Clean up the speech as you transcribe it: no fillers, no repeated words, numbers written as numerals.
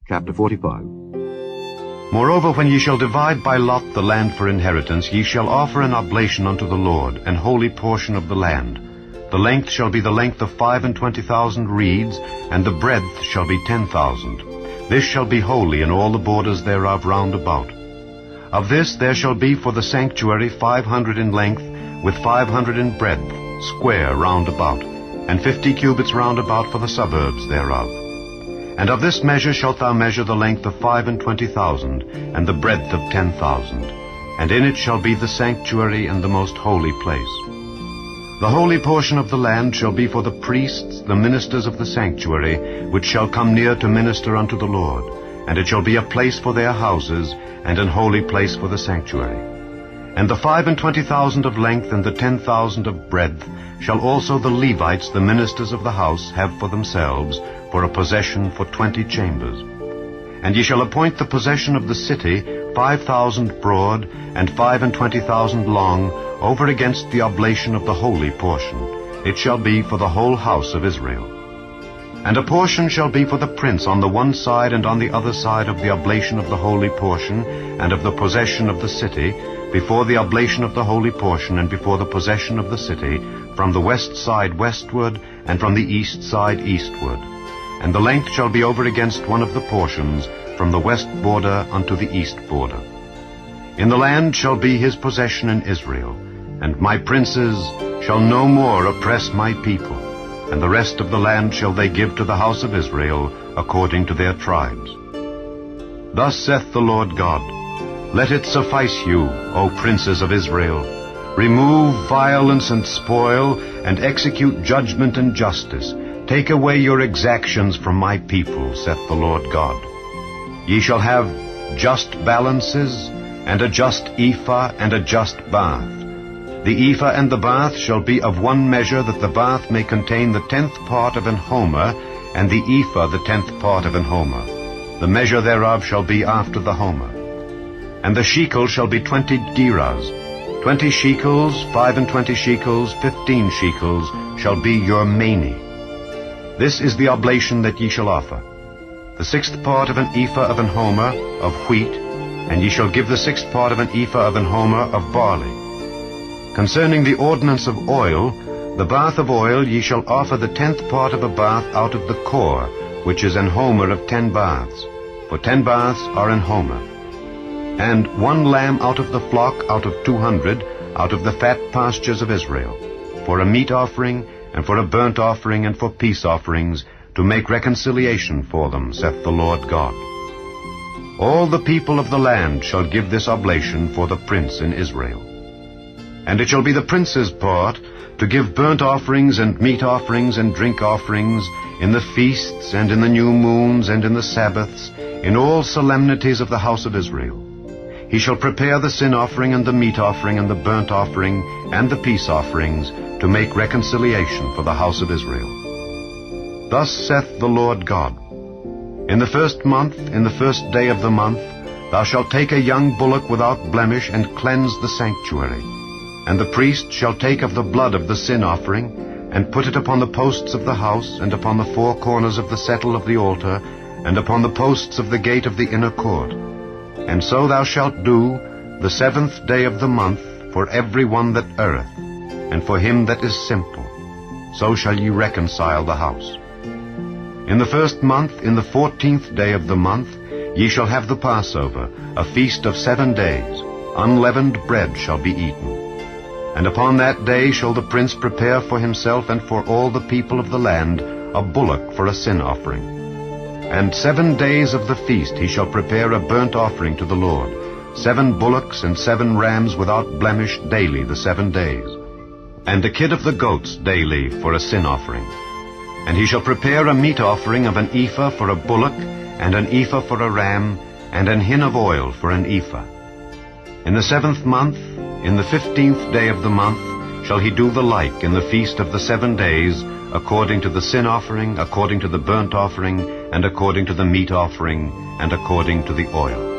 Chapter 45. Moreover, when ye shall divide by lot the land for inheritance, ye shall offer an oblation unto the Lord, an holy portion of the land. The length shall be the length of 25,000 reeds, and the breadth shall be 10,000. This shall be holy in all the borders thereof round about. Of this there shall be for the sanctuary 500 in length, with 500 in breadth, square round about, and 50 cubits round about for the suburbs thereof. And of this measure shalt thou measure the length of 25,000, and the breadth of 10,000. And in it shall be the sanctuary and the most holy place. The holy portion of the land shall be for the priests, the ministers of the sanctuary, which shall come near to minister unto the Lord. And it shall be a place for their houses, and an holy place for the sanctuary. And the 25,000 of length and the 10,000 of breadth shall also the Levites, the ministers of the house, have for themselves, for a possession for 20 chambers. And ye shall appoint the possession of the city 5,000 broad, and 25,000 long, over against the oblation of the holy portion. It shall be for the whole house of Israel. And a portion shall be for the prince on the one side and on the other side of the oblation of the holy portion, and of the possession of the city, before the oblation of the holy portion, and before the possession of the city, from the west side westward, and from the east side eastward. And the length shall be over against one of the portions, from the west border unto the east border. In the land shall be his possession in Israel, and my princes shall no more oppress my people, and the rest of the land shall they give to the house of Israel, according to their tribes. Thus saith the Lord God, Let it suffice you, O princes of Israel. Remove violence and spoil, and execute judgment and justice. Take away your exactions from my people, saith the Lord God. Ye shall have just balances, and a just ephah, and a just bath. The ephah and the bath shall be of one measure, that the bath may contain the 10th part of an homer, and the ephah the 10th part of an homer. The measure thereof shall be after the homer. And the shekel shall be 20 gerahs. 20 shekels, 25 shekels, 15 shekels shall be your mani. This is the oblation that ye shall offer. The 6th part of an ephah of an homer of wheat, and ye shall give the 6th part of an ephah of an homer of barley. Concerning the ordinance of oil, the bath of oil ye shall offer the 10th part of a bath out of the core, which is an homer of 10 baths. For 10 baths are an homer. And 1 lamb out of the flock out of 200, out of the fat pastures of Israel, for a meat offering, and for a burnt offering, and for peace offerings, to make reconciliation for them, saith the Lord God. All the people of the land shall give this oblation for the prince in Israel. And it shall be the prince's part to give burnt offerings and meat offerings and drink offerings in the feasts and in the new moons and in the Sabbaths, in all solemnities of the house of Israel. He shall prepare the sin offering and the meat offering and the burnt offering and the peace offerings to make reconciliation for the house of Israel. Thus saith the Lord God, In the 1st month, in the 1st day of the month, thou shalt take a young bullock without blemish and cleanse the sanctuary. And the priest shall take of the blood of the sin offering, and put it upon the posts of the house, and upon the 4 corners of the settle of the altar, and upon the posts of the gate of the inner court. And so thou shalt do the 7th day of the month for every one that erreth, and for him that is simple. So shall ye reconcile the house. In the 1st month, in the 14th day of the month, ye shall have the Passover, a feast of 7 days. Unleavened bread shall be eaten. And upon that day shall the prince prepare for himself and for all the people of the land a bullock for a sin offering. And 7 days of the feast he shall prepare a burnt offering to the Lord, 7 bullocks and 7 rams without blemish daily the 7 days, and a kid of the goats daily for a sin offering. And he shall prepare a meat offering of an ephah for a bullock, and an ephah for a ram, and an hin of oil for an ephah. In the 7th month, in the 15th day of the month, shall he do the like in the feast of the 7 days, according to the sin offering, according to the burnt offering, and according to the meat offering, and according to the oil.